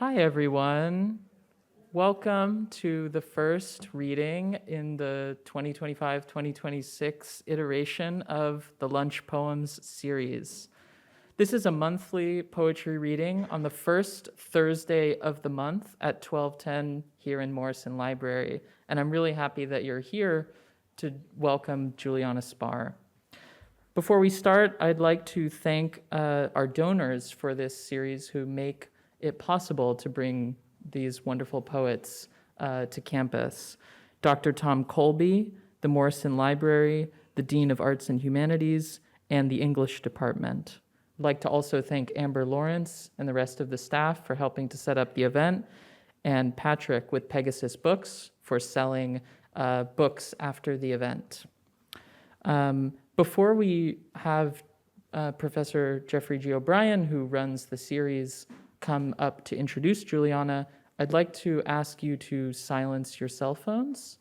Hi, everyone. Welcome to the first reading in the 2025-2026 iteration of the Lunch Poems series. This is a monthly poetry reading on the first Thursday of the month at 12:10 here in Morrison Library. And I'm really happy that you're here to welcome Juliana Spahr. Before we start, I'd like to thank our donors for this series who make it possible to bring these wonderful poets to campus. Dr. Tom Colby, the Morrison Library, the Dean of Arts and Humanities, and the English Department. I'd like to also thank Amber Lawrence and the rest of the staff for helping to set up the event, and Patrick with Pegasus Books for selling books after the event. Before we have Professor Jeffrey G. O'Brien, who runs the series, come up to introduce Juliana, I'd like to ask you to silence your cell phones.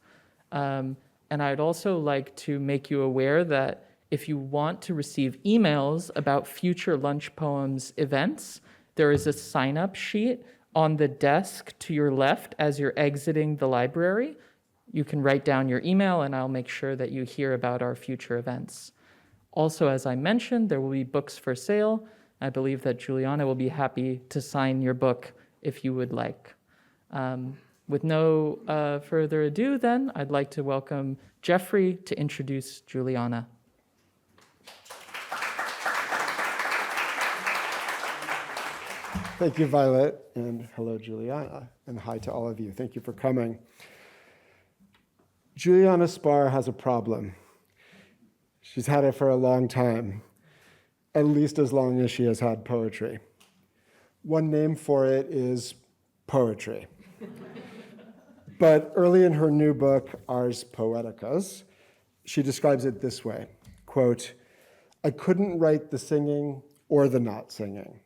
And I'd also like to make you aware that if you want to receive emails about future Lunch Poems events, there is a sign-up sheet on the desk to your left as you're exiting the library. You can write down your email and I'll make sure that you hear about our future events. Also, as I mentioned, there will be books for sale. I believe that Juliana will be happy to sign your book if you would like. With no further ado, then, I'd like to welcome Jeffrey to introduce Juliana. Thank you, Violet, and hello, Juliana, and hi to all of you. Thank you for coming. Juliana Spahr has a problem. She's had it for a long time, at least as long as she has had poetry. One name for it is poetry. But early in her new book, Ars Poeticas, she describes it this way, quote, "I couldn't write the singing or the not singing.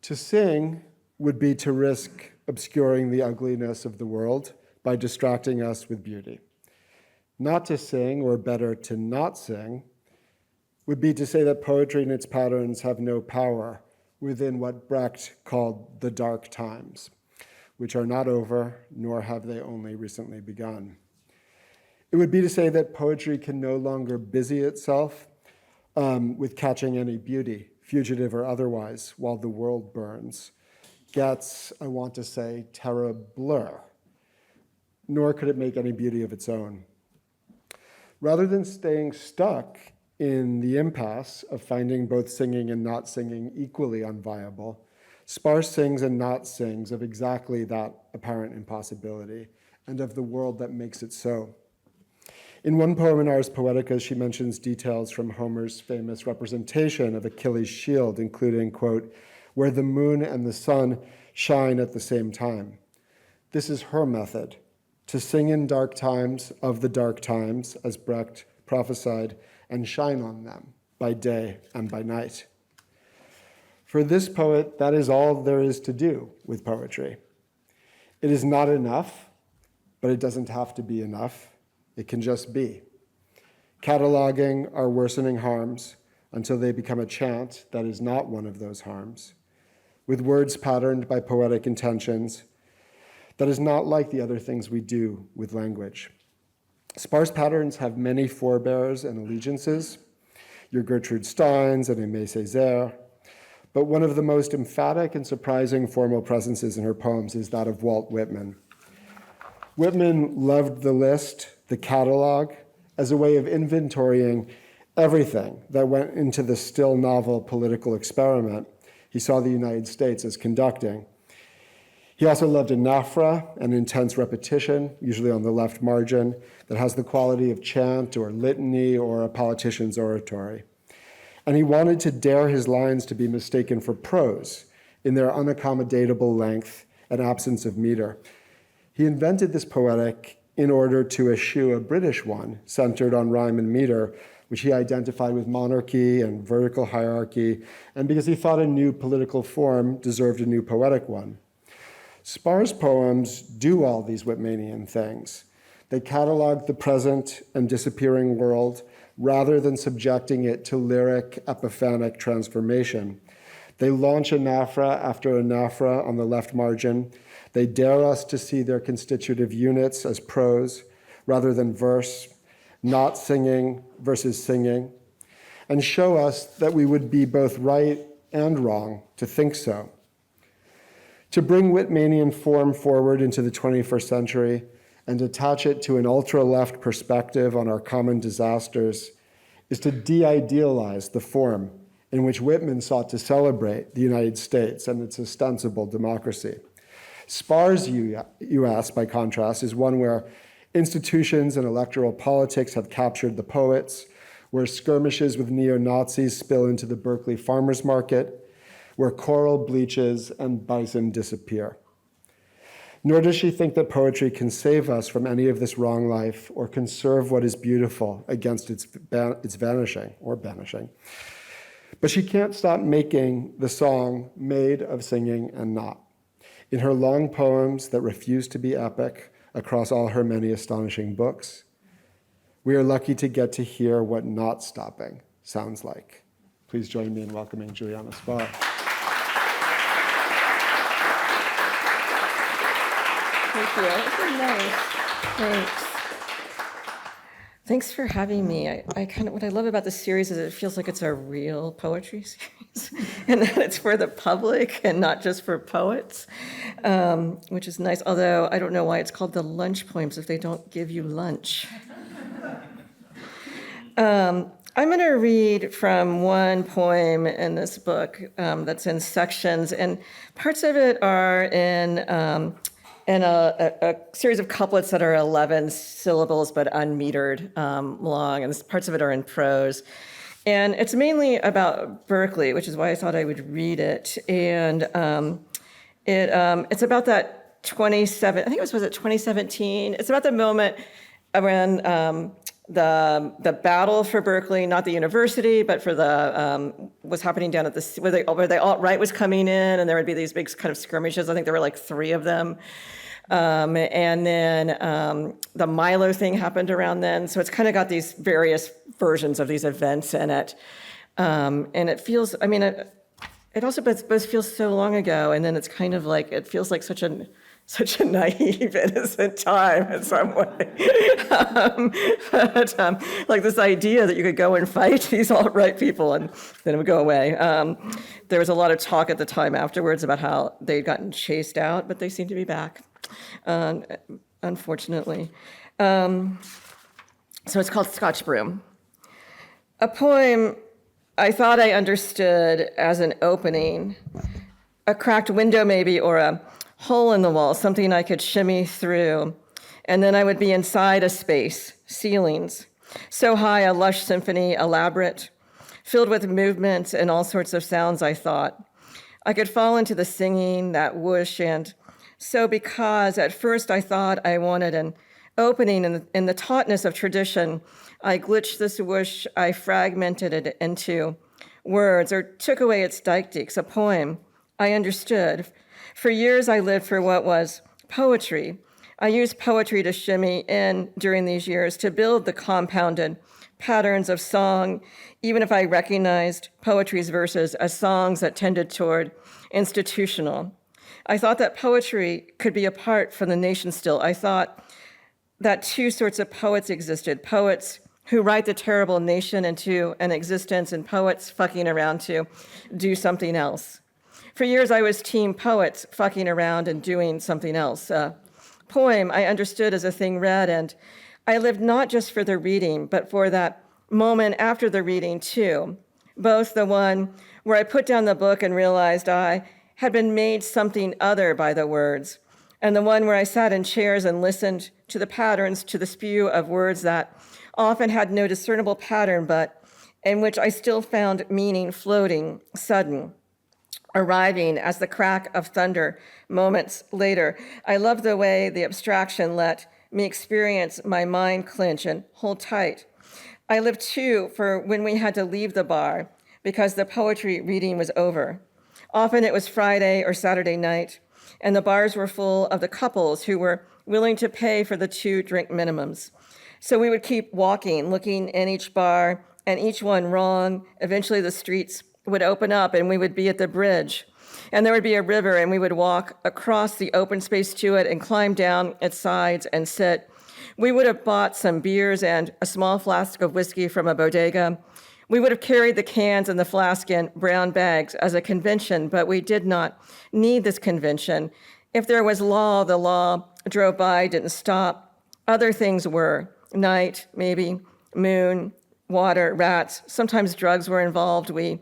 To sing would be to risk obscuring the ugliness of the world by distracting us with beauty. Not to sing, or better, to not sing, would be to say that poetry and its patterns have no power within what Brecht called the dark times, which are not over, nor have they only recently begun. It would be to say that poetry can no longer busy itself with catching any beauty, fugitive or otherwise, while the world burns, gets, I want to say, terra blur, nor could it make any beauty of its own. Rather than staying stuck in the impasse of finding both singing and not singing equally unviable, Spahr sings and not sings of exactly that apparent impossibility and of the world that makes it so. In one poem in Ars Poeticas, she mentions details from Homer's famous representation of Achilles' shield, including, quote, "where the moon and the sun shine at the same time." This is her method, to sing in dark times of the dark times, as Brecht prophesied, and shine on them by day and by night. For this poet, that is all there is to do with poetry. It is not enough, but it doesn't have to be enough. It can just be. Cataloging our worsening harms until they become a chant that is not one of those harms, with words patterned by poetic intentions that is not like the other things we do with language. Sparse patterns have many forebears and allegiances, your Gertrude Steins and Aimé Césaire, but one of the most emphatic and surprising formal presences in her poems is that of Walt Whitman. Whitman loved the list, the catalog, as a way of inventorying everything that went into the still novel political experiment he saw the United States as conducting. He also loved anaphora, an intense repetition, usually on the left margin, that has the quality of chant or litany or a politician's oratory. And he wanted to dare his lines to be mistaken for prose in their unaccommodatable length and absence of meter. He invented this poetic in order to eschew a British one centered on rhyme and meter, which he identified with monarchy and vertical hierarchy, and because he thought a new political form deserved a new poetic one. Spahr's poems do all these Whitmanian things. They catalog the present and disappearing world rather than subjecting it to lyric epiphanic transformation. They launch anaphora after anaphora on the left margin. They dare us to see their constitutive units as prose rather than verse, not singing versus singing, and show us that we would be both right and wrong to think so. To bring Whitmanian form forward into the 21st century and attach it to an ultra-left perspective on our common disasters is to de-idealize the form in which Whitman sought to celebrate the United States and its ostensible democracy. Spahr's U.S., by contrast, is one where institutions and electoral politics have captured the poets, where skirmishes with neo-Nazis spill into the Berkeley farmers market, where coral bleaches and bison disappear. Nor does she think that poetry can save us from any of this wrong life or conserve what is beautiful against its vanishing or banishing. But she can't stop making the song made of singing and not. In her long poems that refuse to be epic across all her many astonishing books, we are lucky to get to hear what not stopping sounds like. Please join me in welcoming Juliana Spahr. Thank you. That was very nice. Thanks. Thanks for having me. What I love about this series is it feels like it's a real poetry series, and that it's for the public and not just for poets, which is nice. Although I don't know why it's called the lunch poems if they don't give you lunch. I'm going to read from one poem in this book that's in sections, and parts of it are in a series of couplets that are 11 syllables but unmetered long, and parts of it are in prose. And it's mainly about Berkeley, which is why I thought I would read it. And it's about that 2017? It's about the moment when the battle for Berkeley, not the university, but for was happening down at where the alt-right was coming in, and there would be these big kind of skirmishes. I think there were like 3 of them. And then the Milo thing happened around then. So it's kind of got these various versions of these events in it. And it feels, it also both feels so long ago, and then it's kind of like, it feels like such a naive, innocent time in some way. Like this idea that you could go and fight these alt-right people and then it would go away. There was a lot of talk at the time afterwards about how they'd gotten chased out, but they seem to be back, unfortunately. So it's called Scotch Broom. A poem I thought I understood as an opening, a cracked window maybe, or a hole in the wall, something I could shimmy through, and then I would be inside a space, ceilings, so high, a lush symphony, elaborate, filled with movements and all sorts of sounds, I thought. I could fall into the singing, that whoosh, and so because at first I thought I wanted an opening in the tautness of tradition, I glitched this whoosh, I fragmented it into words or took away its dikes, a poem I understood. For years, I lived for what was poetry. I used poetry to shimmy in during these years to build the compounded patterns of song, even if I recognized poetry's verses as songs that tended toward institutional. I thought that poetry could be apart from the nation still. I thought that 2 sorts of poets existed, poets who write the terrible nation into an existence and poets fucking around to do something else. For years, I was team poets fucking around and doing something else. Poem I understood as a thing read, and I lived not just for the reading, but for that moment after the reading too. Both the one where I put down the book and realized I had been made something other by the words, and the one where I sat in chairs and listened to the patterns, to the spew of words that often had no discernible pattern, but in which I still found meaning floating, sudden, arriving as the crack of thunder moments later. I love the way the abstraction let me experience my mind clench and hold tight. I lived too for when we had to leave the bar because the poetry reading was over. Often it was Friday or Saturday night, and the bars were full of the couples who were willing to pay for the 2 drink minimums. So we would keep walking, looking in each bar, and each one wrong. Eventually the streets would open up and we would be at the bridge. And there would be a river and we would walk across the open space to it and climb down its sides and sit. We would have bought some beers and a small flask of whiskey from a bodega. We would have carried the cans and the flask in brown bags as a convention, but we did not need this convention. If there was law, the law drove by, didn't stop. Other things were night, maybe, moon, water, rats. Sometimes drugs were involved. We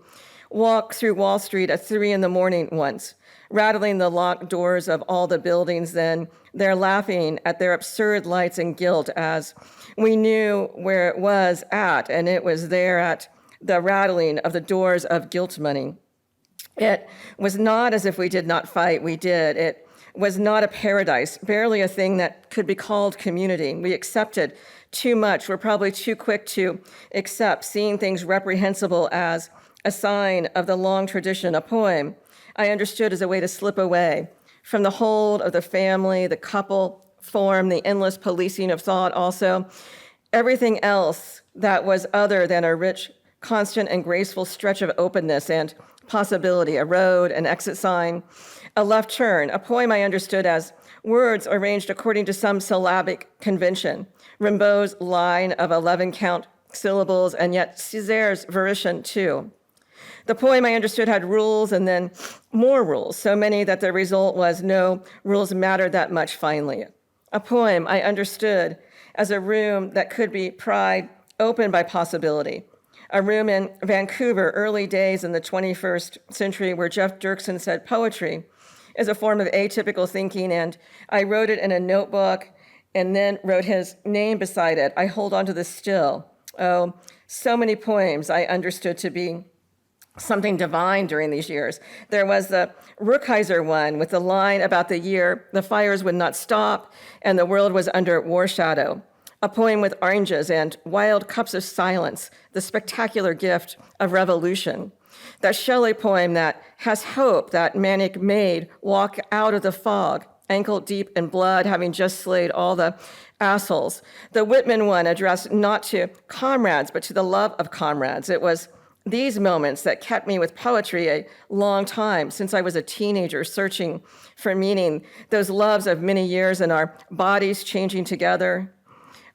walked through Wall Street at 3 a.m. once, rattling the locked doors of all the buildings. Then they're laughing at their absurd lights and guilt as we knew where it was at, and it was there at the rattling of the doors of guilt money. It was not as if we did not fight. We did. It was not a paradise, barely a thing that could be called community. We accepted too much. We're probably too quick to accept, seeing things reprehensible as a sign of the long tradition. A poem I understood as a way to slip away from the hold of the family, the couple form, the endless policing of thought also. Everything else that was other than a rich, constant, and graceful stretch of openness and possibility, a road, an exit sign, a left turn. A poem I understood as words arranged according to some syllabic convention. Rimbaud's line of 11-count syllables, and yet Césaire's version too. The poem I understood had rules and then more rules, so many that the result was no rules mattered that much finally. A poem I understood as a room that could be pried open by possibility. A room in Vancouver, early days in the 21st century, where Jeff Dirksen said poetry is a form of atypical thinking, and I wrote it in a notebook and then wrote his name beside it. I hold on to this still. Oh, so many poems I understood to be something divine during these years. There was the Rookheiser one with the line about the year the fires would not stop and the world was under war shadow. A poem with oranges and wild cups of silence, the spectacular gift of revolution. That Shelley poem that has hope, that manic maid walk out of the fog, ankle deep in blood, having just slayed all the assholes. The Whitman one addressed not to comrades, but to the love of comrades. It was these moments that kept me with poetry a long time, since I was a teenager searching for meaning, those loves of many years and our bodies changing together.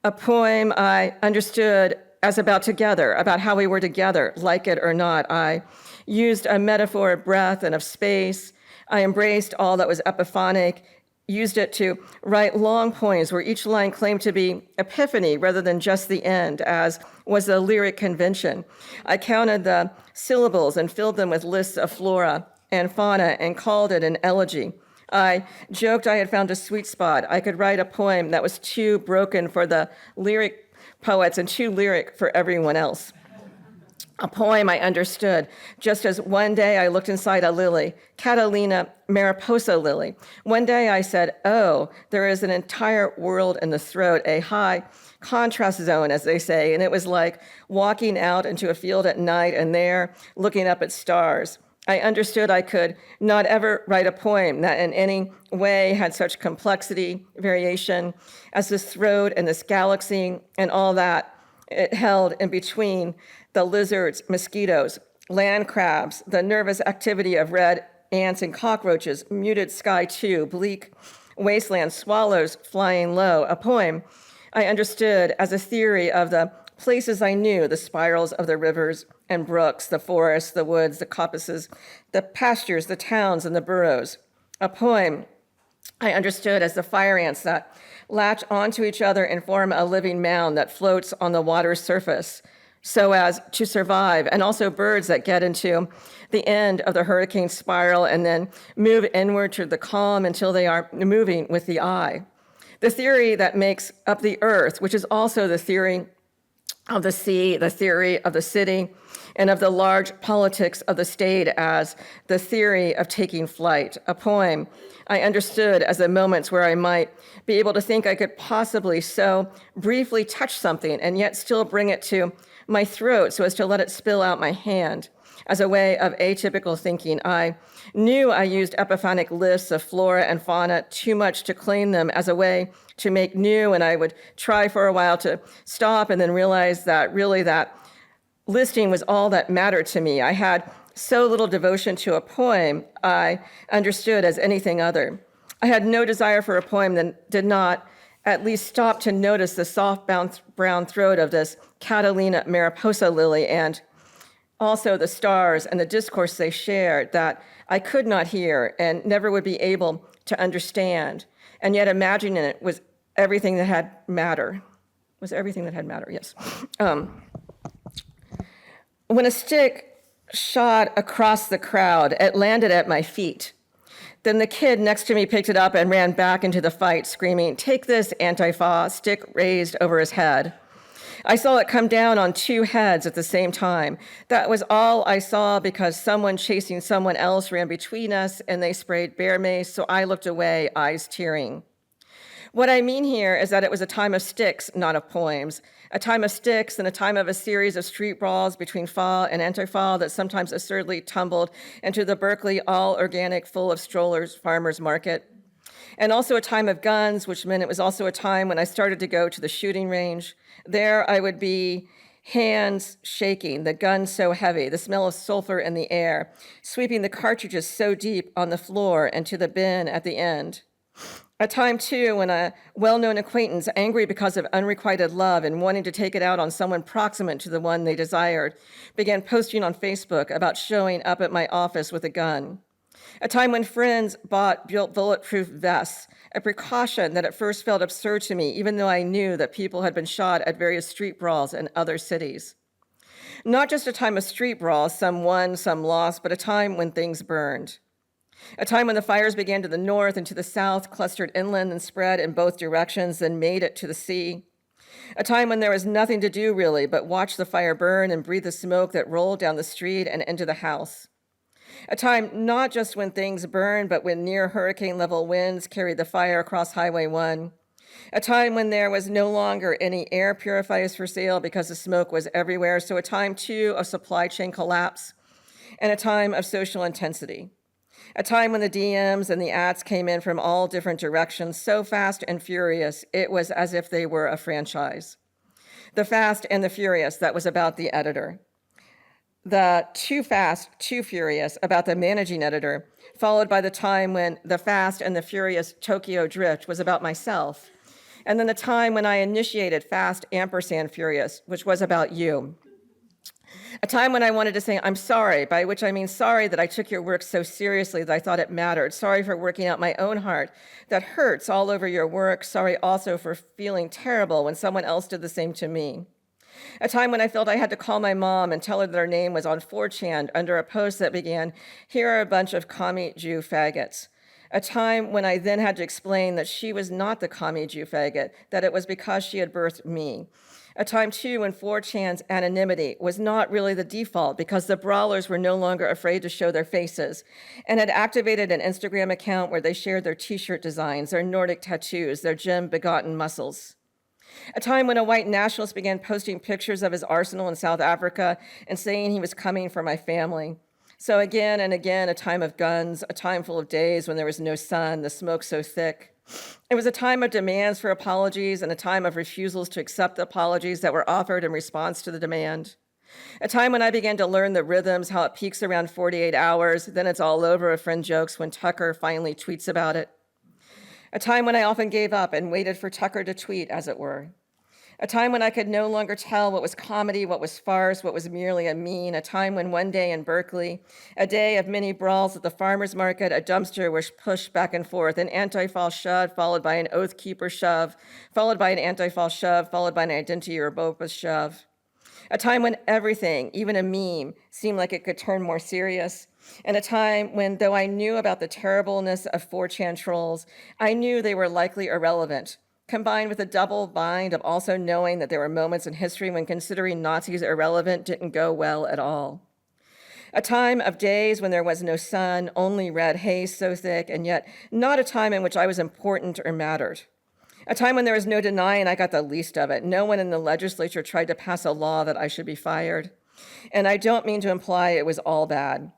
A poem I understood as about together, about how we were together, like it or not. I used a metaphor of breath and of space. I embraced all that was epiphonic, used it to write long poems where each line claimed to be epiphany rather than just the end, as was the lyric convention. I counted the syllables and filled them with lists of flora and fauna and called it an elegy. I joked I had found a sweet spot. I could write a poem that was too broken for the lyric poets and too lyric for everyone else. A poem I understood, just as one day I looked inside a lily, Catalina mariposa lily. One day I said, oh, there is an entire world in the throat, a high contrast zone, as they say, and it was like walking out into a field at night and there looking up at stars. I understood I could not ever write a poem that in any way had such complexity, variation, as this throat and this galaxy and all that it held in between the lizards, mosquitoes, land crabs, the nervous activity of red ants and cockroaches, muted sky too, bleak wasteland, swallows flying low. A poem I understood as a theory of the places I knew, the spirals of the rivers and brooks, the forests, the woods, the coppices, the pastures, the towns, and the burrows. A poem I understood as the fire ants that latch onto each other and form a living mound that floats on the water's surface so as to survive, and also birds that get into the end of the hurricane spiral and then move inward to the calm until they are moving with the eye. The theory that makes up the earth, which is also the theory of the sea, the theory of the city, and of the large politics of the state as the theory of taking flight. A poem I understood as the moments where I might be able to think I could possibly so briefly touch something and yet still bring it to my throat so as to let it spill out my hand. As a way of atypical thinking, I knew I used epiphonic lists of flora and fauna too much to claim them as a way to make new, and I would try for a while to stop and then realize that really that listing was all that mattered to me. I had so little devotion to a poem I understood as anything other. I had no desire for a poem that did not at least stop to notice the soft brown throat of this Catalina mariposa lily, and also the stars and the discourse they shared that I could not hear and never would be able to understand. And yet imagining it was everything that had matter. Was everything that had matter, yes. When a stick shot across the crowd, it landed at my feet. Then the kid next to me picked it up and ran back into the fight, screaming, "Take this, Antifa," stick raised over his head. I saw it come down on two heads at the same time. That was all I saw because someone chasing someone else ran between us and they sprayed bear mace, so I looked away, eyes tearing. What I mean here is that it was a time of sticks, not of poems. A time of sticks and a time of a series of street brawls between Fa and Antifa that sometimes absurdly tumbled into the Berkeley all-organic, full of strollers farmers market. And also a time of guns, which meant it was also a time when I started to go to the shooting range. There I would be, hands shaking, the gun so heavy, the smell of sulfur in the air, sweeping the cartridges so deep on the floor and to the bin at the end. A time, too, when a well-known acquaintance, angry because of unrequited love and wanting to take it out on someone proximate to the one they desired, began posting on Facebook about showing up at my office with a gun. A time when friends bought bulletproof vests, a precaution that at first felt absurd to me, even though I knew that people had been shot at various street brawls in other cities. Not just a time of street brawls, some won, some lost, but a time when things burned. A time when the fires began to the north and to the south, clustered inland and spread in both directions, then made it to the sea. A time when there was nothing to do really but watch the fire burn and breathe the smoke that rolled down the street and into the house. A time not just when things burned, but when near hurricane level winds carried the fire across Highway 1. A time when there was no longer any air purifiers for sale because the smoke was everywhere. So a time too of supply chain collapse and a time of social intensity. A time when the DMs and the ads came in from all different directions, so fast and furious, it was as if they were a franchise. The Fast and the Furious, that was about the editor. The Too Fast, Too Furious, about the managing editor, followed by the time when the Fast and the Furious Tokyo Drift was about myself. And then the time when I initiated Fast & Furious, which was about you. A time when I wanted to say, I'm sorry, by which I mean sorry that I took your work so seriously that I thought it mattered. Sorry for working out my own heart that hurts all over your work. Sorry also for feeling terrible when someone else did the same to me. A time when I felt I had to call my mom and tell her that her name was on 4chan under a post that began, "Here are a bunch of commie Jew faggots." A time when I then had to explain that she was not the commie Jew faggot, that it was because she had birthed me. A time, too, when 4chan's anonymity was not really the default because the brawlers were no longer afraid to show their faces and had activated an Instagram account where they shared their t-shirt designs, their Nordic tattoos, their gym-begotten muscles. A time when a white nationalist began posting pictures of his arsenal in South Africa and saying he was coming for my family. So again and again, a time of guns, a time full of days when there was no sun, the smoke so thick. It was a time of demands for apologies and a time of refusals to accept the apologies that were offered in response to the demand. A time when I began to learn the rhythms, how it peaks around 48 hours, then it's all over, a friend jokes when Tucker finally tweets about it. A time when I often gave up and waited for Tucker to tweet, as it were. A time when I could no longer tell what was comedy, what was farce, what was merely a meme. A time when one day in Berkeley, a day of many brawls at the farmer's market, a dumpster was pushed back and forth, an anti-fall shove, followed by an oath keeper shove, followed by an anti-fall shove, followed by an identity or boba shove. A time when everything, even a meme, seemed like it could turn more serious. And a time when, though I knew about the terribleness of 4chan trolls, I knew they were likely irrelevant, combined with a double bind of also knowing that there were moments in history when considering Nazis irrelevant didn't go well at all. A time of days when there was no sun, only red haze so thick, and yet not a time in which I was important or mattered. A time when there was no denying I got the least of it. No one in the legislature tried to pass a law that I should be fired. And I don't mean to imply it was all bad.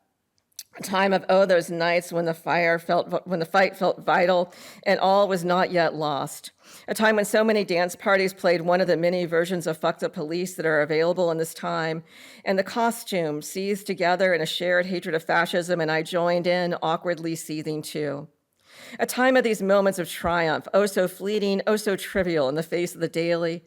A time of, oh, those nights when the fight felt vital and all was not yet lost. A time when so many dance parties played one of the many versions of Fuck the Police that are available in this time, and the costumes seized together in a shared hatred of fascism, and I joined in, awkwardly seething too. A time of these moments of triumph, oh so fleeting, oh so trivial in the face of the daily.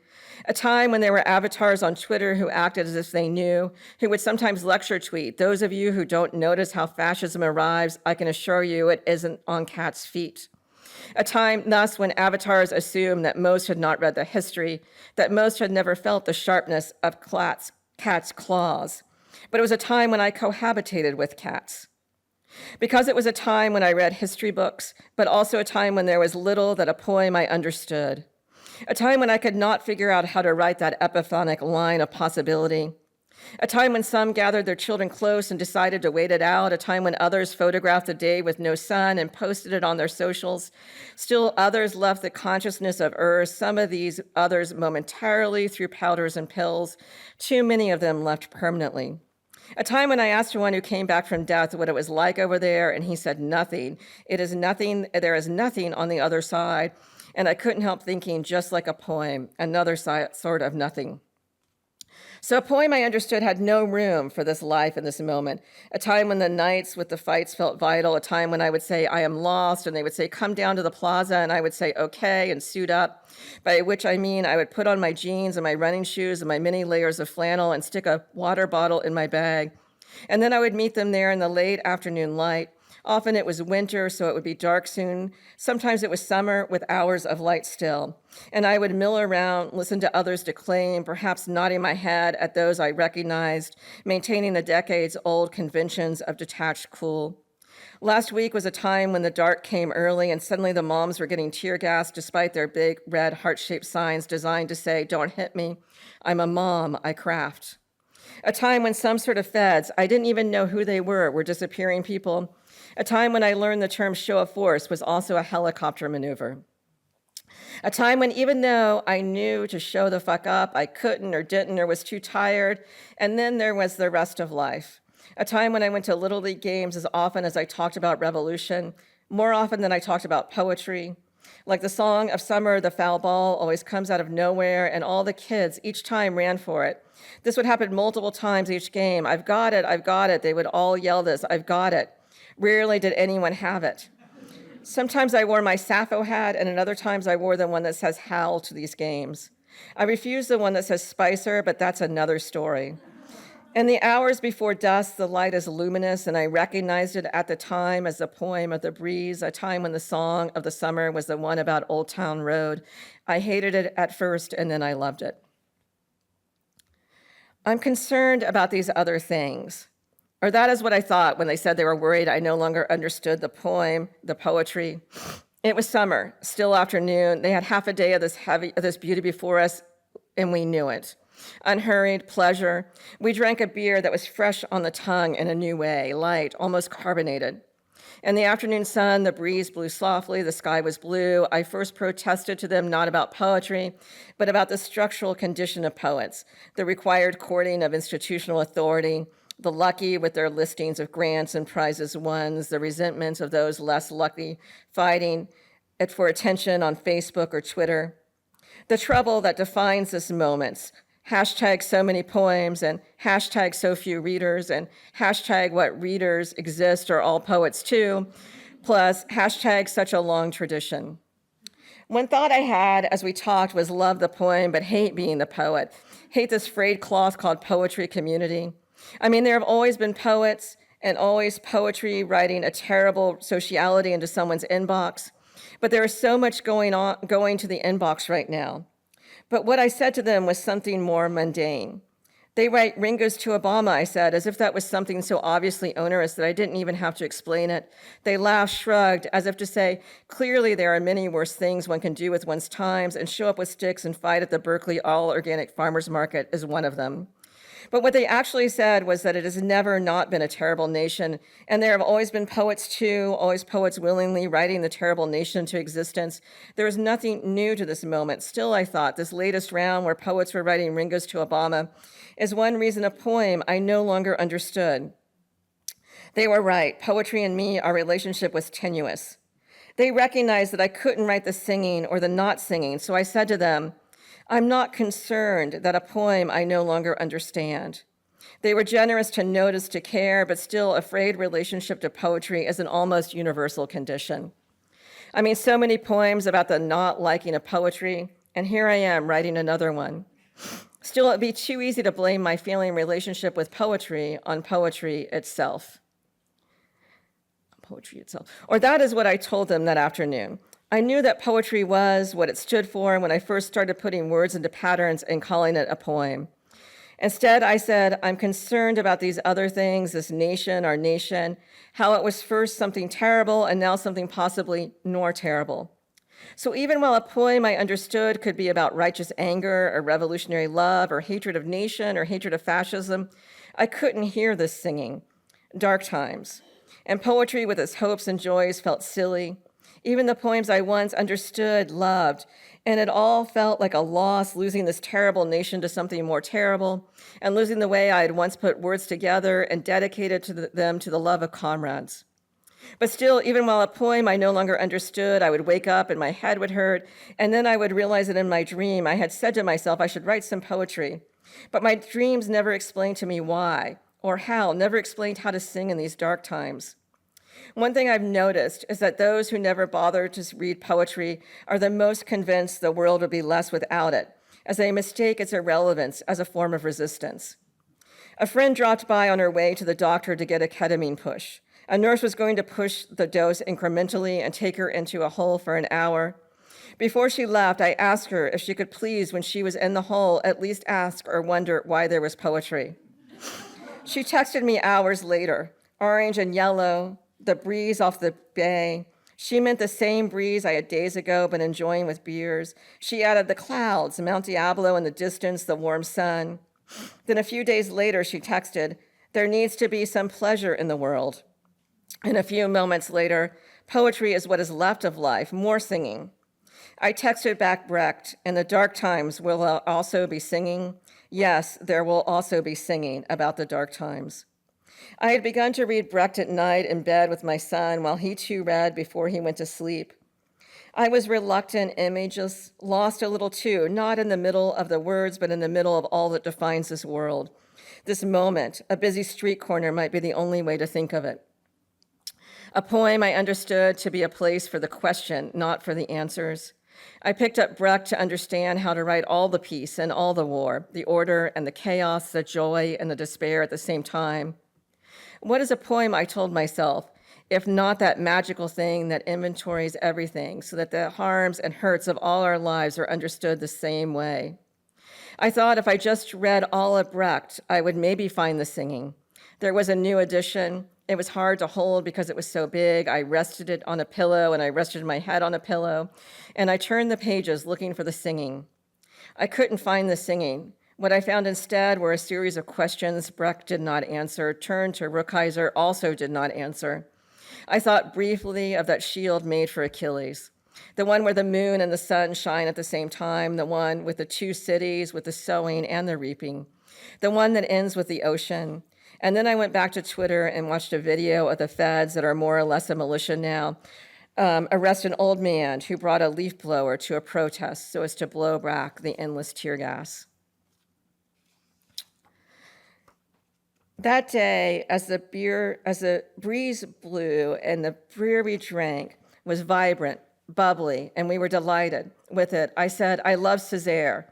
A time when there were avatars on Twitter who acted as if they knew, who would sometimes lecture tweet, those of you who don't notice how fascism arrives, I can assure you it isn't on cats' feet. A time thus when avatars assumed that most had not read the history, that most had never felt the sharpness of cats' claws. But it was a time when I cohabitated with cats. Because it was a time when I read history books, but also a time when there was little that a poem I understood. A time when I could not figure out how to write that epiphonic line of possibility. A time when some gathered their children close and decided to wait it out. A time when others photographed the day with no sun and posted it on their socials. Still others left the consciousness of Earth, some of these others momentarily through powders and pills. Too many of them left permanently. A time when I asked one who came back from death what it was like over there, and he said nothing. It is nothing, there is nothing on the other side. And I couldn't help thinking, just like a poem, another sort of nothing. So a poem I understood had no room for this life in this moment. A time when the nights with the fights felt vital, a time when I would say, I am lost, and they would say, come down to the plaza, and I would say, okay, and suit up, by which I mean I would put on my jeans and my running shoes and my many layers of flannel and stick a water bottle in my bag. And then I would meet them there in the late afternoon light. Often it was winter, so it would be dark soon. Sometimes it was summer with hours of light still. And I would mill around, listen to others declaim, perhaps nodding my head at those I recognized, maintaining the decades-old conventions of detached cool. Last week was a time when the dark came early and suddenly the moms were getting tear gassed despite their big red heart-shaped signs designed to say, don't hit me, I'm a mom, I craft. A time when some sort of feds, I didn't even know who they were disappearing people. A time when I learned the term show of force was also a helicopter maneuver. A time when even though I knew to show the fuck up, I couldn't or didn't or was too tired. And then there was the rest of life. A time when I went to Little League games as often as I talked about revolution, more often than I talked about poetry. Like the song of summer, the foul ball always comes out of nowhere, and all the kids each time ran for it. This would happen multiple times each game. I've got it, I've got it. They would all yell this, I've got it. Rarely did anyone have it. Sometimes I wore my Sappho hat, and at other times I wore the one that says Howl to these games. I refused the one that says Spicer, but that's another story. In the hours before dusk, the light is luminous, and I recognized it at the time as the poem of the breeze, a time when the song of the summer was the one about Old Town Road. I hated it at first, and then I loved it. I'm concerned about these other things. Or that is what I thought when they said they were worried I no longer understood the poem, the poetry. It was summer, still afternoon. They had half a day of this beauty before us, and we knew it. Unhurried pleasure. We drank a beer that was fresh on the tongue in a new way, light, almost carbonated. In the afternoon sun, the breeze blew softly, the sky was blue. I first protested to them not about poetry, but about the structural condition of poets, the required courting of institutional authority, the lucky with their listings of grants and prizes won, the resentments of those less lucky fighting it for attention on Facebook or Twitter. The trouble that defines this moment, hashtag so many poems and hashtag so few readers and hashtag what readers exist are all poets too, plus hashtag such a long tradition. One thought I had as we talked was love the poem but hate being the poet, hate this frayed cloth called poetry community. I mean, there have always been poets and always poetry writing a terrible sociality into someone's inbox, but there is so much going to the inbox right now. But what I said to them was something more mundane. They write Ringo's to Obama, I said, as if that was something so obviously onerous that I didn't even have to explain it. They laughed, shrugged, as if to say, clearly there are many worse things one can do with one's times, and show up with sticks and fight at the Berkeley all-organic farmers market is one of them. But what they actually said was that it has never not been a terrible nation, and there have always been poets too, always poets willingly writing the terrible nation into existence. There is nothing new to this moment. Still, I thought, this latest round where poets were writing Ringo's to Obama is one reason a poem I no longer understood. They were right. Poetry and me, our relationship was tenuous. They recognized that I couldn't write the singing or the not singing, so I said to them, I'm not concerned that a poem I no longer understand. They were generous to notice, to care, but still afraid relationship to poetry is an almost universal condition. I mean, so many poems about the not liking of poetry, and here I am writing another one. Still, it'd be too easy to blame my failing relationship with poetry on poetry itself. Or that is what I told them that afternoon. I knew that poetry was what it stood for when I first started putting words into patterns and calling it a poem. Instead, I said, I'm concerned about these other things, this nation, our nation, how it was first something terrible and now something possibly more terrible. So even while a poem I understood could be about righteous anger or revolutionary love or hatred of nation or hatred of fascism, I couldn't hear this singing. Dark times. And poetry with its hopes and joys felt silly. Even the poems I once understood, loved, and it all felt like a loss, losing this terrible nation to something more terrible, and losing the way I had once put words together and dedicated them to the love of comrades. But still, even while a poem I no longer understood, I would wake up and my head would hurt, and then I would realize that in my dream I had said to myself I should write some poetry. But my dreams never explained to me why or how, never explained how to sing in these dark times. One thing I've noticed is that those who never bother to read poetry are the most convinced the world would be less without it, as they mistake its irrelevance as a form of resistance. A friend dropped by on her way to the doctor to get a ketamine push. A nurse was going to push the dose incrementally and take her into a hole for an hour. Before she left, I asked her if she could please, when she was in the hole, at least ask or wonder why there was poetry. She texted me hours later, orange and yellow, the breeze off the bay. She meant the same breeze I had days ago been enjoying with beers. She added the clouds, Mount Diablo in the distance, the warm sun. Then a few days later, she texted, there needs to be some pleasure in the world. And a few moments later, poetry is what is left of life, more singing. I texted back Brecht, in the dark times will also be singing. Yes, there will also be singing about the dark times. I had begun to read Brecht at night in bed with my son while he too read before he went to sleep. I was reluctant, imageless, lost a little too, not in the middle of the words, but in the middle of all that defines this world. This moment, a busy street corner might be the only way to think of it. A poem I understood to be a place for the question, not for the answers. I picked up Brecht to understand how to write all the peace and all the war, the order and the chaos, the joy and the despair at the same time. What is a poem, I told myself, if not that magical thing that inventories everything so that the harms and hurts of all our lives are understood the same way? I thought if I just read all of Brecht, I would maybe find the singing. There was a new edition. It was hard to hold because it was so big. I rested it on a pillow and I rested my head on a pillow, and I turned the pages looking for the singing. I couldn't find the singing. What I found instead were a series of questions Brecht did not answer, turned to Rukeyser, also did not answer. I thought briefly of that shield made for Achilles, the one where the moon and the sun shine at the same time, the one with the two cities, with the sowing and the reaping, the one that ends with the ocean. And then I went back to Twitter and watched a video of the feds that are more or less a militia now, arrest an old man who brought a leaf blower to a protest so as to blow back the endless tear gas. That day, as the breeze blew and the beer we drank was vibrant, bubbly, and we were delighted with it, I said, I love Césaire.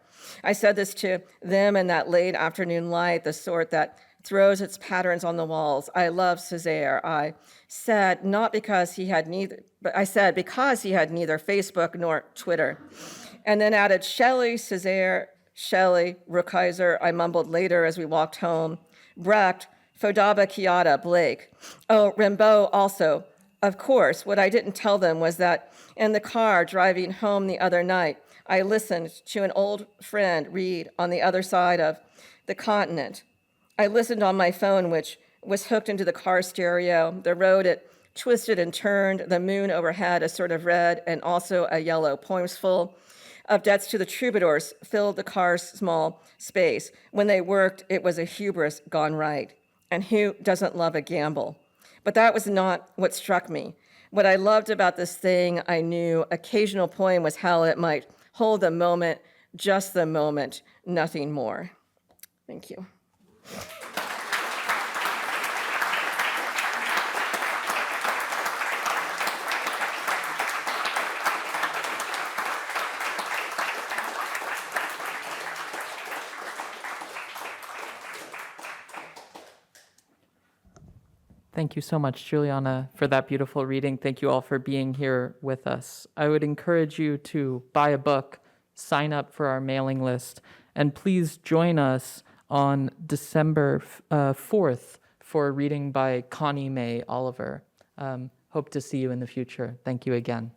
I said this to them in that late afternoon light, the sort that throws its patterns on the walls. I love Césaire. I said, not because he had neither, but I said because he had neither Facebook nor Twitter. And then added Shelley, Césaire, Shelley, Rukeyser, I mumbled later as we walked home. Brecht, Fodaba Kiata, Blake. Oh, Rimbaud also. Of course, what I didn't tell them was that in the car driving home the other night, I listened to an old friend read on the other side of the continent. I listened on my phone, which was hooked into the car stereo. The road it twisted and turned, the moon overhead, a sort of red and also a yellow. Poems full of debts to the troubadours filled the car's small space. When they worked, it was a hubris gone right. And who doesn't love a gamble? But that was not what struck me. What I loved about this thing, I knew occasional poem was how it might hold the moment, just the moment, nothing more. Thank you. Thank you so much, Juliana, for that beautiful reading. Thank you all for being here with us. I would encourage you to buy a book, sign up for our mailing list, and please join us on December 4th for a reading by Connie May Oliver. Hope to see you in the future. Thank you again.